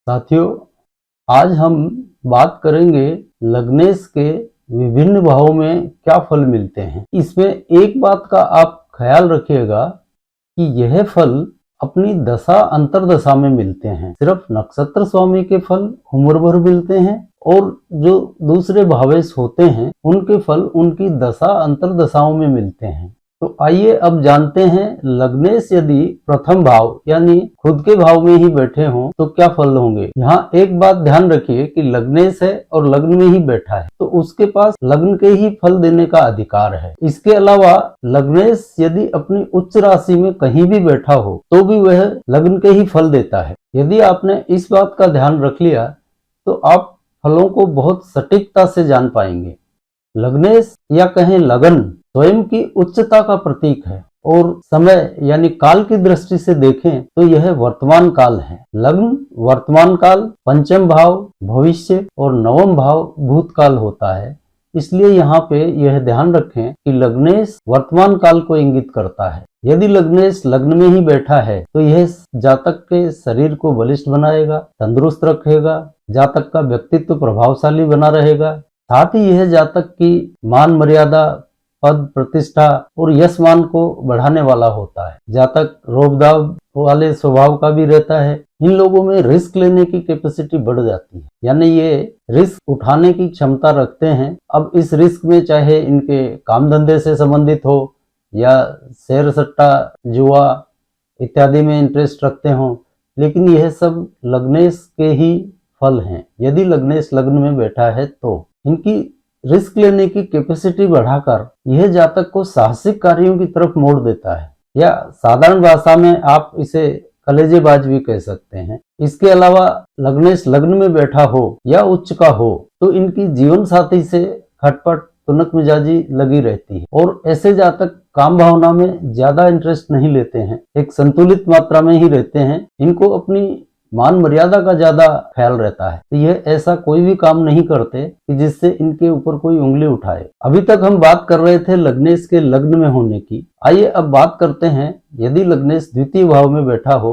साथियों, आज हम बात करेंगे लग्नेश के विभिन्न भावों में क्या फल मिलते हैं। इसमें एक बात का आप ख्याल रखिएगा कि यह फल अपनी दशा अंतरदशा में मिलते हैं। सिर्फ नक्षत्र स्वामी के फल उम्र भर मिलते हैं और जो दूसरे भावेश होते हैं उनके फल उनकी दशा अंतरदशाओं में मिलते हैं। तो आइए अब जानते हैं लग्नेश यदि प्रथम भाव यानी खुद के भाव में ही बैठे हों तो क्या फल होंगे। यहाँ एक बात ध्यान रखिए कि लग्नेश है और लग्न में ही बैठा है तो उसके पास लग्न के ही फल देने का अधिकार है। इसके अलावा लग्नेश यदि अपनी उच्च राशि में कहीं भी बैठा हो तो भी वह लग्न के ही फल देता है। यदि आपने इस बात का ध्यान रख लिया तो आप फलों को बहुत सटीकता से जान पाएंगे। लग्नेश या कहें लगन स्वयं की उच्चता का प्रतीक है और समय यानी काल की दृष्टि से देखें तो यह वर्तमान काल है। लग्न वर्तमान काल, पंचम भाव भविष्य और नवम भाव भूतकाल होता है। इसलिए यहाँ पे यह ध्यान रखें कि लग्नेश वर्तमान काल को इंगित करता है। यदि लग्नेश लग्न में ही बैठा है तो यह जातक के शरीर को बलिष्ठ बनाएगा, तंदुरुस्त रखेगा, जातक का व्यक्तित्व प्रभावशाली बना रहेगा। साथ ही यह जातक की मान मर्यादा, पद प्रतिष्ठा और यश मान को बढ़ाने वाला होता है। जातक रोबदाब वाले स्वभाव का भी रहता है। इन लोगों में रिस्क लेने की कैपेसिटी बढ़ जाती है, यानी ये रिस्क उठाने की क्षमता रखते हैं। अब इस रिस्क में चाहे इनके काम धंधे से संबंधित हो या शेयर सट्टा जुआ इत्यादि में इंटरेस्ट रखते हो, लेकिन यह सब लग्नेश के ही फल हैं। यदि लग्नेश लग्न में बैठा है तो इनकी रिस्क लेने की कैपेसिटी बढ़ाकर यह जातक को साहसिक कार्यों की तरफ मोड़ देता है, या साधारण भाषा में आप इसे कलेजेबाज भी कह सकते हैं। इसके अलावा लग्नेश लग्न में बैठा हो या उच्च का हो तो इनकी जीवन साथी से खटपट तुनक मिजाजी लगी रहती है और ऐसे जातक काम भावना में ज्यादा इंटरेस्ट नहीं लेते हैं, एक संतुलित मात्रा में ही रहते हैं। इनको अपनी मान मर्यादा का ज्यादा ख्याल रहता है तो यह ऐसा कोई भी काम नहीं करते कि जिससे इनके ऊपर कोई उंगली उठाए। अभी तक हम बात कर रहे थे लग्नेश के लग्न में होने की। आइए अब बात करते हैं यदि लग्नेश द्वितीय भाव में बैठा हो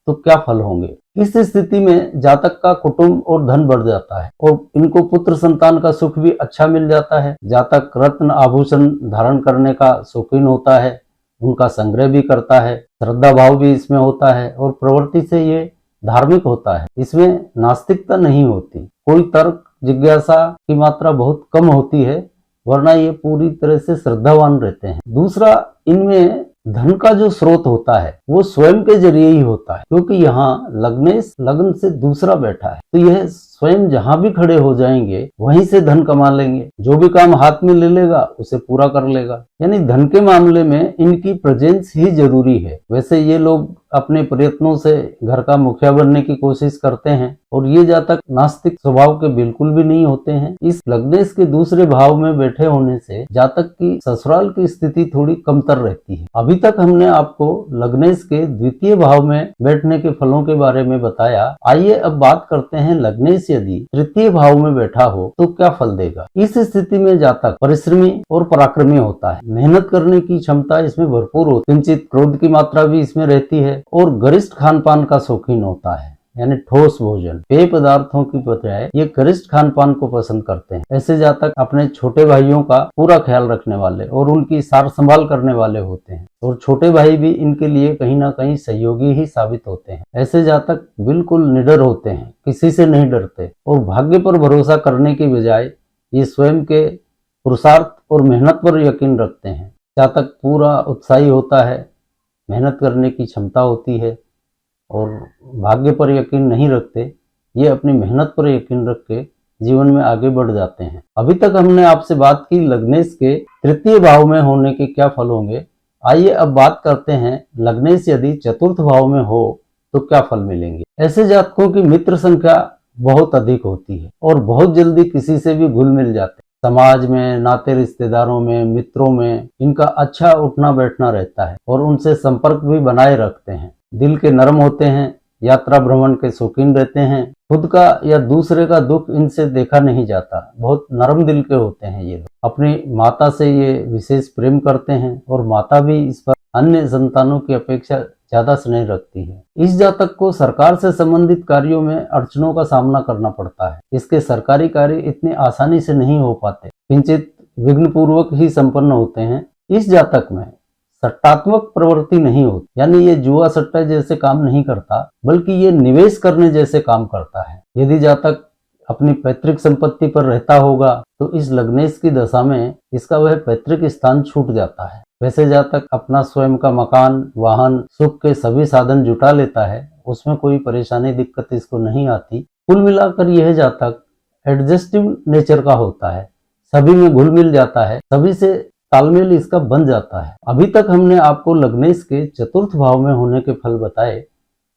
तो क्या फल होंगे। इस स्थिति में जातक का कुटुंब और धन बढ़ जाता है और इनको पुत्र संतान का सुख भी अच्छा मिल जाता है। जातक रत्न आभूषण धारण करने का शौकीन होता है, उनका संग्रह भी करता है। श्रद्धा भाव भी इसमें होता है और प्रवृत्ति से ये धार्मिक होता है। इसमें नास्तिकता नहीं होती, कोई तर्क जिज्ञासा की मात्रा बहुत कम होती है, वरना ये पूरी तरह से श्रद्धावान रहते हैं। दूसरा, इनमें धन का जो स्रोत होता है वो स्वयं के जरिए ही होता है, क्योंकि यहाँ लग्नेश लग्न से दूसरा बैठा है तो यह स्वयं जहां भी खड़े हो जाएंगे वहीं से धन कमा लेंगे। जो भी काम हाथ में ले लेगा उसे पूरा कर लेगा, यानी धन के मामले में इनकी प्रेजेंस ही जरूरी है। वैसे ये लोग अपने प्रयत्नों से घर का मुखिया बनने की कोशिश करते हैं और ये जातक नास्तिक स्वभाव के बिल्कुल भी नहीं होते हैं। इस लग्नेश के दूसरे भाव में बैठे होने से जातक की ससुराल की स्थिति थोड़ी कमतर रहती है। अभी तक हमने आपको लग्नेश के द्वितीय भाव में बैठने के फलों के बारे में बताया। आइए अब बात करते हैं लग्नेश यदि तृतीय भाव में बैठा हो तो क्या फल देगा। इस स्थिति में जातक परिश्रमी और पराक्रमी होता है, मेहनत करने की क्षमता इसमें भरपूर होती है, किंचित क्रोध की मात्रा भी इसमें रहती है और गरिष्ठ खान पान का शौकीन होता है, यानी ठोस भोजन पेय पदार्थों की बजाय ये गरिष्ठ खान पान को पसंद करते हैं। ऐसे जातक अपने छोटे भाइयों का पूरा ख्याल रखने वाले और उनकी सार संभाल करने वाले होते हैं और छोटे भाई भी इनके लिए कहीं ना कहीं सहयोगी ही साबित होते हैं। ऐसे जातक बिल्कुल निडर होते हैं, किसी से नहीं डरते और भाग्य पर भरोसा करने की बजाय ये स्वयं के पुरुषार्थ और मेहनत पर यकीन रखते हैं। जातक पूरा उत्साही होता है, मेहनत करने की क्षमता होती है और भाग्य पर यकीन नहीं रखते, ये अपनी मेहनत पर यकीन रख के जीवन में आगे बढ़ जाते हैं। अभी तक हमने आपसे बात की लग्नेश के तृतीय भाव में होने के क्या फल होंगे। आइए अब बात करते हैं लग्नेश यदि चतुर्थ भाव में हो तो क्या फल मिलेंगे। ऐसे जातकों की मित्र संख्या बहुत अधिक होती है और बहुत जल्दी किसी से भी घुल मिल जाते हैं। समाज में, नाते रिश्तेदारों में, मित्रों में इनका अच्छा उठना बैठना रहता है और उनसे संपर्क भी बनाए रखते हैं। दिल के नरम होते हैं, यात्रा भ्रमण के शौकीन रहते हैं। खुद का या दूसरे का दुख इनसे देखा नहीं जाता, बहुत नरम दिल के होते हैं ये लोग। अपनी माता से ये विशेष प्रेम करते हैं और माता भी इस पर अन्य संतानों की अपेक्षा ज्यादा स्नेह रखती है। इस जातक को सरकार से संबंधित कार्यों में अड़चनों का सामना करना पड़ता है। इसके सरकारी कार्य इतनी आसानी से नहीं हो पाते, किंचित विघ्न पूर्वक ही संपन्न होते हैं। इस जातक में सट्टात्मक प्रवृत्ति नहीं होती, यानी ये जुआ सट्टा जैसे काम नहीं करता, बल्कि ये निवेश करने जैसे काम करता है। यदि जातक अपनी पैतृक संपत्ति पर रहता होगा तो इस लग्नेश की दशा में इसका वह पैतृक स्थान छूट जाता है। वैसे जातक अपना स्वयं का मकान, वाहन, सुख के सभी साधन जुटा लेता है, उसमें कोई परेशानी दिक्कत इसको नहीं आती। कुल मिलाकर यह जातक एडजस्टिव नेचर का होता है, सभी में घुल मिल जाता है, सभी से तालमेल इसका बन जाता है। अभी तक हमने आपको लग्नेश के चतुर्थ भाव में होने के फल बताए।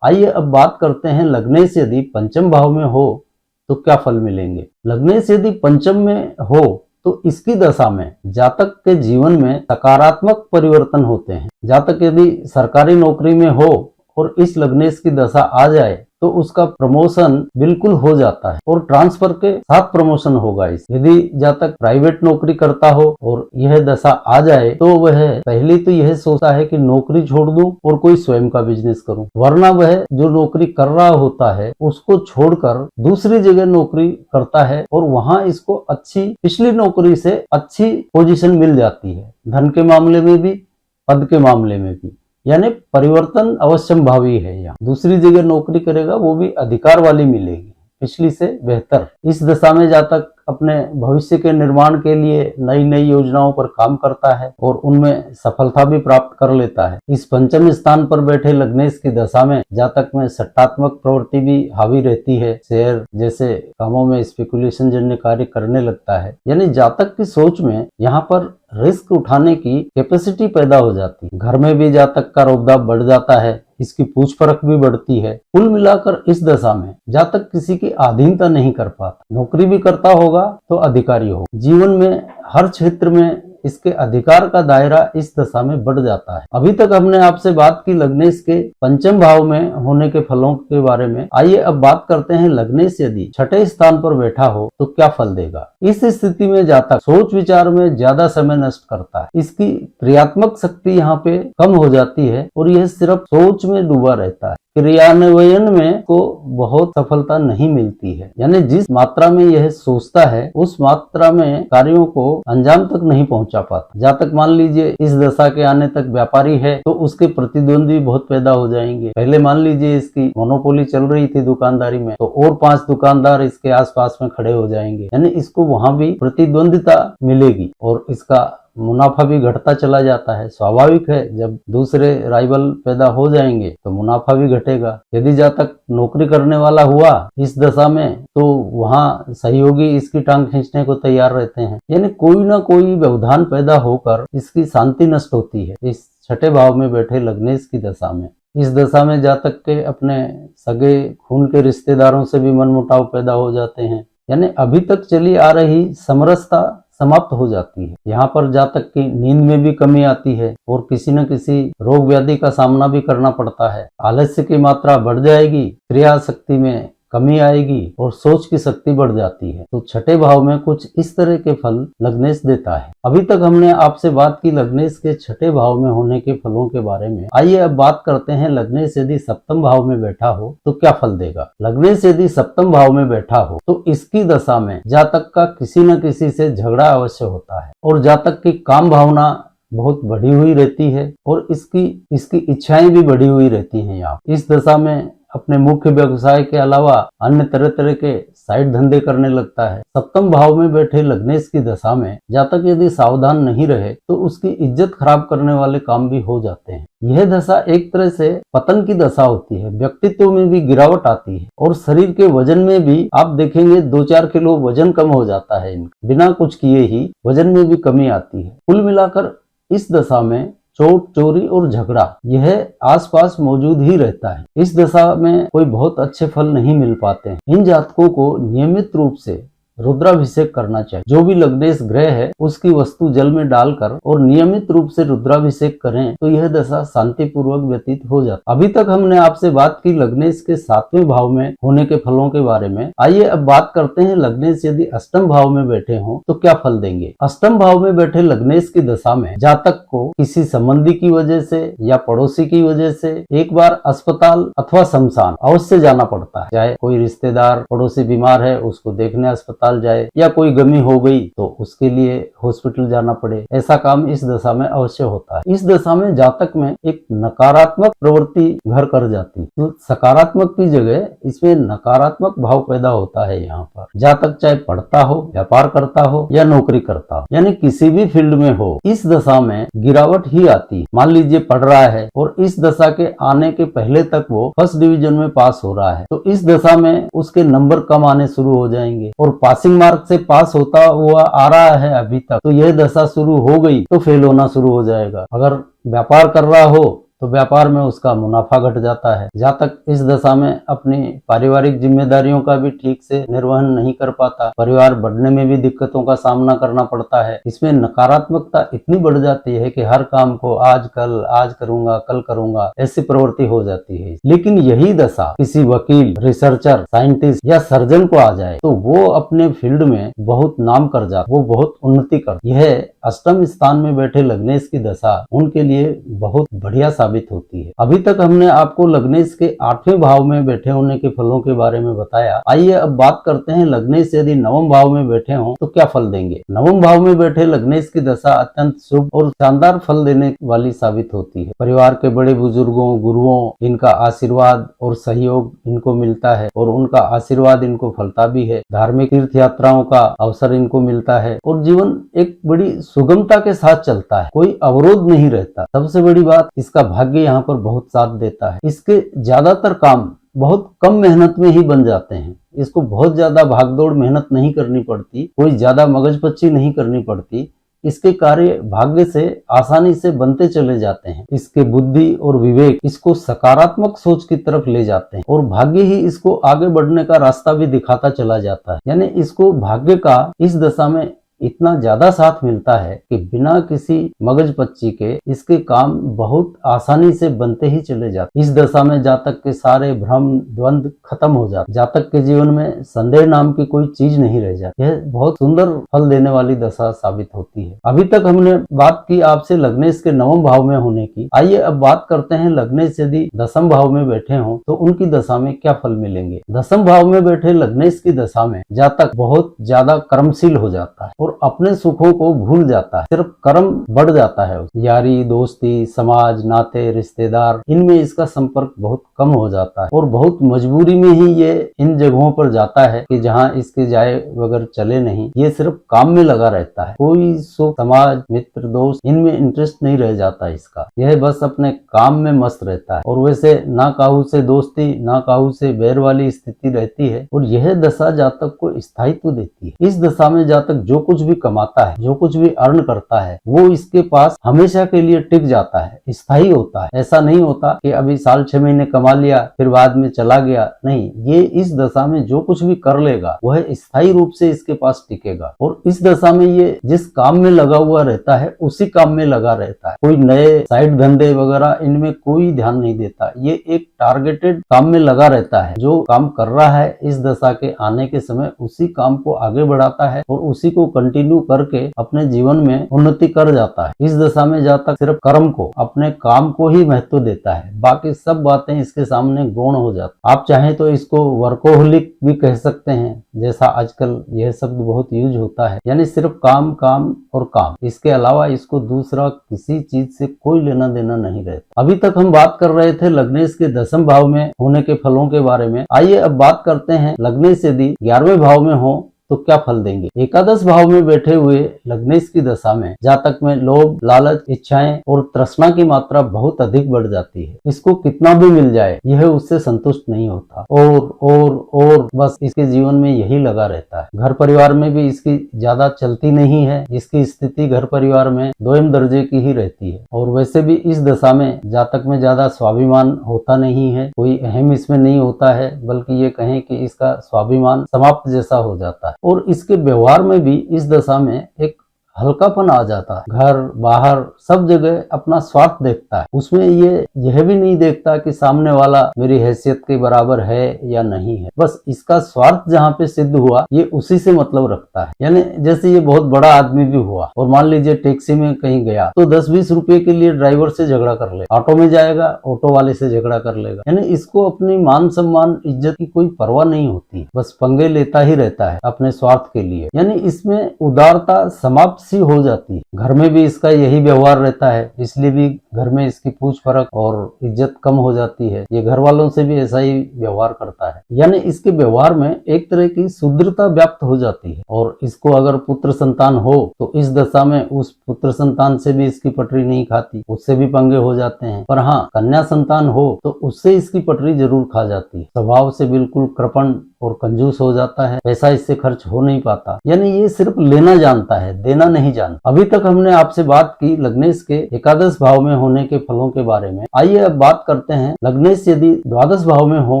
आइए अब बात करते हैं लग्नेश यदि पंचम भाव में हो तो क्या फल मिलेंगे। लग्नेश यदि पंचम में हो तो इसकी दशा में जातक के जीवन में सकारात्मक परिवर्तन होते हैं। जातक यदि सरकारी नौकरी में हो और इस लग्नेश की दशा आ जाए तो उसका प्रमोशन बिल्कुल हो जाता है और ट्रांसफर के साथ प्रमोशन होगा। इस यदि जातक प्राइवेट नौकरी करता हो और यह दशा आ जाए तो वह पहले तो यह सोचता है कि नौकरी छोड़ दूं और कोई स्वयं का बिजनेस करूं, वरना वह जो नौकरी कर रहा होता है उसको छोड़कर दूसरी जगह नौकरी करता है और वहां इसको अच्छी पिछली नौकरी से अच्छी पोजीशन मिल जाती है, धन के मामले में भी, पद के मामले में भी, यानी परिवर्तन अवश्यंभावी है। यहाँ दूसरी जगह नौकरी करेगा वो भी अधिकार वाली मिलेगी, पिछली से बेहतर। इस दशा में जातक अपने भविष्य के निर्माण के लिए नई नई योजनाओं पर काम करता है और उनमें सफलता भी प्राप्त कर लेता है। इस पंचम स्थान पर बैठे लग्नेश की दशा में जातक में सट्टात्मक प्रवृत्ति भी हावी रहती है, शेयर जैसे कामों में स्पेकुलेशन जन्य कार्य करने लगता है, यानी जातक की सोच में यहाँ पर रिस्क उठाने की कैपेसिटी पैदा हो जाती है। घर में भी जातक का रोबदाब बढ़ जाता है, इसकी पूछ परख भी बढ़ती है। कुल मिलाकर इस दशा में जातक किसी की अधीनता नहीं कर पाता, नौकरी भी करता होगा तो अधिकारी हो, जीवन में हर क्षेत्र में इसके अधिकार का दायरा इस दशा में बढ़ जाता है। अभी तक हमने आपसे बात की लग्नेश के पंचम भाव में होने के फलों के बारे में। आइए अब बात करते हैं लग्नेश यदि छठे स्थान पर बैठा हो तो क्या फल देगा। इस स्थिति में जातक सोच विचार में ज्यादा समय नष्ट करता है, इसकी क्रियात्मक शक्ति यहाँ पे कम हो जाती है और यह सिर्फ सोच में डूबा रहता है, क्रियान्वयन में को बहुत सफलता नहीं मिलती है। यानी जिस मात्रा में यह सोचता है उस मात्रा में कार्यों को अंजाम तक नहीं पहुंचा पाता। जातक मान लीजिए इस दशा के आने तक व्यापारी है तो उसके प्रतिद्वंदी बहुत पैदा हो जाएंगे। पहले मान लीजिए इसकी मोनोपोली चल रही थी दुकानदारी में, तो और 5 दुकानदार इसके आसपास में खड़े हो जाएंगे, यानी इसको वहां भी प्रतिद्वंदिता मिलेगी और इसका मुनाफा भी घटता चला जाता है। स्वाभाविक है, जब दूसरे राइवल पैदा हो जाएंगे तो मुनाफा भी घटेगा। यदि जातक नौकरी करने वाला हुआ इस दशा में तो वहां सहयोगी इसकी टांग खींचने को तैयार रहते हैं, यानी कोई ना कोई व्यवधान पैदा होकर इसकी शांति नष्ट होती है इस छठे भाव में बैठे लग्नेश की दशा में। इस दशा में जातक के अपने सगे खून के रिश्तेदारों से भी मनमुटाव पैदा हो जाते हैं, यानी अभी तक चली आ रही समरसता समाप्त हो जाती है। यहाँ पर जातक की नींद में भी कमी आती है और किसी न किसी रोग व्याधि का सामना भी करना पड़ता है। आलस्य की मात्रा बढ़ जाएगी, क्रिया शक्ति में कमी आएगी और सोच की शक्ति बढ़ जाती है। तो छठे भाव में कुछ इस तरह के फल लग्नेश देता है। अभी तक हमने आपसे बात की लग्नेश के छठे भाव में होने के फलों के बारे में। आइए अब बात करते हैं लग्नेश यदि सप्तम भाव में बैठा हो तो क्या फल देगा। लग्नेश यदि सप्तम भाव में बैठा हो तो इसकी दशा में जातक का किसी न किसी से झगड़ा अवश्य होता है और जातक की काम भावना बहुत बढ़ी हुई रहती है और इसकी इच्छाएं भी बढ़ी हुई रहती हैं। यहाँ इस दशा में अपने मुख्य व्यवसाय के अलावा अन्य तरह तरह के साइड धंधे करने लगता है। सप्तम भाव में बैठे लग्नेश की दशा में जातक यदि सावधान नहीं रहे तो उसकी इज्जत खराब करने वाले काम भी हो जाते हैं। यह दशा एक तरह से पतन की दशा होती है, व्यक्तित्व में भी गिरावट आती है और शरीर के वजन में भी आप देखेंगे 2-4 किलो वजन कम हो जाता है इनका, बिना कुछ किए ही वजन में भी कमी आती है। कुल मिलाकर इस दशा में चोट, चोरी और झगड़ा यह आसपास मौजूद ही रहता है। इस दशा में कोई बहुत अच्छे फल नहीं मिल पाते हैं। इन जातकों को नियमित रूप से रुद्राभिषेक करना चाहिए। जो भी लग्नेश ग्रह है उसकी वस्तु जल में डालकर और नियमित रूप से रुद्राभिषेक करें तो यह दशा शांति पूर्वक व्यतीत हो जाती। अभी तक हमने आपसे बात की लग्नेश के 7वें भाव में होने के फलों के बारे में। आइए अब बात करते हैं लग्नेश यदि अष्टम भाव में बैठे हों तो क्या फल देंगे। अष्टम भाव में बैठे लग्नेश की दशा में जातक को किसी संबंधी की वजह से या पड़ोसी की वजह से एक बार अस्पताल अथवा शमशान अवश्य जाना पड़ता है। चाहे कोई रिश्तेदार पड़ोसी बीमार है उसको देखने अस्पताल जाए या कोई गमी हो गई तो उसके लिए हॉस्पिटल जाना पड़े, ऐसा काम इस दशा में अवश्य होता है। इस दशा में जातक में एक नकारात्मक प्रवृत्ति घर कर जाती है, तो सकारात्मक की जगह इसमें नकारात्मक भाव पैदा होता है। यहाँ पर जातक चाहे पढ़ता हो, व्यापार करता हो या नौकरी करता हो, यानी किसी भी फील्ड में हो, इस दशा में गिरावट ही आती है। मान लीजिए पढ़ रहा है और इस दशा के आने के पहले तक वो फर्स्ट डिवीजन में पास हो रहा है तो इस दशा में उसके नंबर कम आने शुरू हो जाएंगे और पासिंग मार्क से पास होता हुआ आ रहा है अभी तक, तो यह दशा शुरू हो गई तो फेल होना शुरू हो जाएगा। अगर व्यापार कर रहा हो तो व्यापार में उसका मुनाफा घट जाता है। जातक इस दशा में अपनी पारिवारिक जिम्मेदारियों का भी ठीक से निर्वहन नहीं कर पाता, परिवार बढ़ने में भी दिक्कतों का सामना करना पड़ता है। इसमें नकारात्मकता इतनी बढ़ जाती है कि हर काम को आज करूंगा, कल करूंगा, ऐसी प्रवृत्ति हो जाती है। लेकिन यही दशा किसी वकील, रिसर्चर, साइंटिस्ट या सर्जन को आ जाए तो वो अपने फील्ड में बहुत नाम कर जाता, वो बहुत उन्नति कर। यह अष्टम स्थान में बैठे लग्नेश की दशा उनके लिए बहुत बढ़िया साबित होती है। अभी तक हमने आपको लग्नेश के 8वें भाव में बैठे होने के फलों के बारे में बताया। आइए अब बात करते हैं लग्नेश यदि 9वें भाव में बैठे हों तो क्या फल देंगे। 9वें भाव में बैठे लग्नेश की दशा अत्यंत शुभ और शानदार फल देने वाली साबित होती है। परिवार के बड़े बुजुर्गों, गुरुओं, इनका आशीर्वाद और सहयोग इनको मिलता है और उनका आशीर्वाद इनको फलता भी है। धार्मिक तीर्थ यात्राओं का अवसर इनको मिलता है और जीवन एक बड़ी सुगमता के साथ चलता है, कोई अवरोध नहीं रहता। सबसे बड़ी बात, इसका भाग्य यहाँ पर बहुत साथ देता है। इसके ज्यादातर काम बहुत कम मेहनत में ही बन जाते हैं। इसको बहुत ज्यादा भागदौड़ मेहनत नहीं करनी पड़ती, कोई ज्यादा मगजपच्ची नहीं करनी पड़ती। इसके कार्य भाग्य से आसानी से बनते चले जाते हैं। इसके बुद्धि और विवेक इसको सकारात्मक सोच की तरफ ले जाते हैं और भाग्य ही इसको आगे बढ़ने का रास्ता भी दिखाता चला जाता है। यानी इसको भाग्य का इस दशा में इतना ज्यादा साथ मिलता है कि बिना किसी मगजपच्ची के इसके काम बहुत आसानी से बनते ही चले जाते। इस दशा में जातक के सारे भ्रम द्वंद्व खत्म हो जाते। जातक के जीवन में संदेह नाम की कोई चीज नहीं रह जाती। यह बहुत सुंदर फल देने वाली दशा साबित होती है। अभी तक हमने बात की आपसे लग्नेश के 9वें भाव में होने की। आइए अब बात करते हैं लग्नेश यदि 10वें भाव में बैठे हों तो उनकी दशा में क्या फल मिलेंगे। 10वें भाव में बैठे लग्नेश की दशा में जातक बहुत ज्यादा कर्मशील हो जाता है और अपने सुखों को भूल जाता है, सिर्फ कर्म बढ़ जाता है। यारी, दोस्ती, समाज, नाते, रिश्तेदार, इनमें इसका संपर्क बहुत कम हो जाता है और बहुत मजबूरी में ही ये इन जगहों पर जाता है कि जहाँ इसके जाए बगैर चले नहीं। ये सिर्फ काम में लगा रहता है, कोई सुख, समाज, मित्र, दोस्त, इनमें इंटरेस्ट नहीं रह जाता इसका। यह बस अपने काम में मस्त रहता है और वैसे ना काहू से दोस्ती, ना काहू से बैर वाली स्थिति रहती है और यह दशा जातक को स्थायित्व देती है। इस दशा में जातक जो कुछ भी कमाता है, जो कुछ भी अर्न करता है, वो इसके पास हमेशा के लिए टिक जाता है, स्थायी होता है। ऐसा नहीं होता कि अभी साल 6 महीने कमा लिया फिर बाद में चला गया, नहीं। ये इस दशा में जो कुछ भी कर लेगा वह स्थायी रूप से इसके पास टिकेगा और इस दशा में ये जिस काम में लगा हुआ रहता है उसी काम में लगा रहता है। कोई नए साइड धंधे वगैरह इनमें कोई ध्यान नहीं देता। ये एक टारगेटेड काम में लगा रहता है। जो काम कर रहा है इस दशा के आने के समय उसी काम को आगे बढ़ाता है और उसी को कंटिन्यू करके अपने जीवन में उन्नति कर जाता है। इस दशा में जातक सिर्फ कर्म को, अपने काम को ही महत्व देता है, बाकी सब बातें इसके सामने गौण हो जाती। आप चाहें तो इसको वर्कोहोलिक भी कह सकते हैं, जैसा आजकल यह शब्द बहुत यूज होता है। यानी सिर्फ काम, काम और काम, इसके अलावा इसको दूसरा किसी चीज से कोई लेना देना नहीं रहता। अभी तक हम बात कर रहे थे लग्नेश के 10वें भाव में होने के फलों के बारे में। आइए अब बात करते हैं लग्नेश यदि 11वें भाव में हो तो क्या फल देंगे। एकादश भाव में बैठे हुए लग्नेश की दशा में जातक में लोभ, लालच, इच्छाएं और तृष्णा की मात्रा बहुत अधिक बढ़ जाती है। इसको कितना भी मिल जाए यह उससे संतुष्ट नहीं होता और बस इसके जीवन में यही लगा रहता है। घर परिवार में भी इसकी ज्यादा चलती नहीं है। इसकी स्थिति घर परिवार में दोयम दर्जे की ही रहती है और वैसे भी इस दशा में जातक में ज्यादा स्वाभिमान होता नहीं है, कोई अहम इसमें नहीं होता है, बल्कि ये कहें कि इसका स्वाभिमान समाप्त जैसा हो जाता है। और इसके व्यवहार में भी इस दशा में एक हल्कापन आ जाता है। घर बाहर सब जगह अपना स्वार्थ देखता है, उसमें यह भी नहीं देखता कि सामने वाला मेरी हैसियत के बराबर है या नहीं है। बस इसका स्वार्थ जहाँ पे सिद्ध हुआ ये उसी से मतलब रखता है। यानी जैसे ये बहुत बड़ा आदमी भी हुआ और मान लीजिए टैक्सी में कहीं गया तो 10-20 रुपए के लिए ड्राइवर से झगड़ा कर ले, ऑटो में जाएगा ऑटो वाले से झगड़ा कर लेगा। यानी इसको अपनी मान सम्मान इज्जत की कोई परवाह नहीं होती, बस पंगे लेता ही रहता है अपने स्वार्थ के लिए। यानी इसमें उदारता समाप्त सी हो जाती है। घर में भी इसका यही व्यवहार रहता है, इसलिए भी घर में इसकी पूछ फरक और इज्जत कम हो जाती है। ये घर वालों से भी ऐसा ही व्यवहार करता है। यानी इसके व्यवहार में एक तरह की शुद्रता व्याप्त हो जाती है। और इसको अगर पुत्र संतान हो तो इस दशा में उस पुत्र संतान से भी इसकी पटरी नहीं खाती, उससे भी पंगे हो जाते हैं। पर हाँ, कन्या संतान हो तो उससे इसकी पटरी जरूर खा जाती है। स्वभाव से बिल्कुल कृपण और कंजूस हो जाता है, पैसा इससे खर्च हो नहीं पाता। यानी ये सिर्फ लेना जानता है, देना नहीं जानता। अभी तक हमने आपसे बात की लग्नेश के एकादश भाव में होने के फलों के बारे में। आइए अब बात करते हैं लग्नेश यदि द्वादश भाव में हो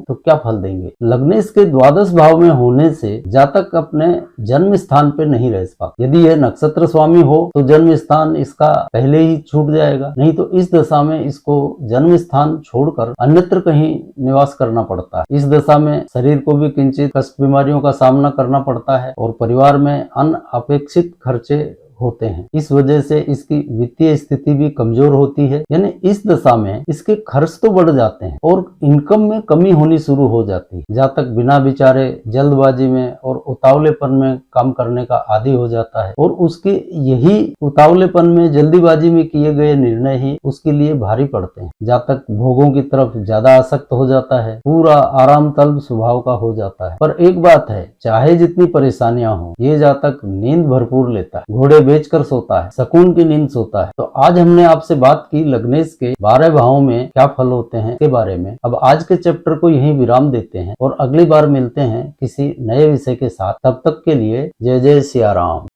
तो क्या फल देंगे। लग्नेश के द्वादश भाव में होने से जातक अपने जन्म स्थान पे नहीं रह पाता। यदि यह नक्षत्र स्वामी हो तो जन्म स्थान इसका पहले ही छूट जाएगा, नहीं तो इस दशा में इसको जन्म स्थान छोड़कर अन्यत्र कहीं निवास करना पड़ता है। इस दशा में शरीर को भी किंचित कष्ट बीमारियों का सामना करना पड़ता है और परिवार में अनअपेक्षित खर्चे होते हैं। इस वजह से इसकी वित्तीय स्थिति भी कमजोर होती है। यानी इस दशा में इसके खर्च तो बढ़ जाते हैं और इनकम में कमी होनी शुरू हो जाती है। जातक बिना विचारे जल्दबाजी में और उतावलेपन में काम करने का आदी हो जाता है और उसके यही उतावलेपन में जल्दीबाजी में किए गए निर्णय ही उसके लिए भारी पड़ते हैं। जातक भोगों की तरफ ज्यादा आसक्त हो जाता है, पूरा आराम तलब स्वभाव का हो जाता है। पर एक बात है, चाहे जितनी परेशानियां हो ये जातक नींद भरपूर लेता है, घोड़े बेचकर सोता है, सुकून की नींद सोता है। तो आज हमने आपसे बात की लग्नेश के 12 भावों में क्या फल होते हैं के बारे में। अब आज के चैप्टर को यहीं विराम देते हैं और अगली बार मिलते हैं किसी नए विषय के साथ। तब तक के लिए जय जय सिया राम।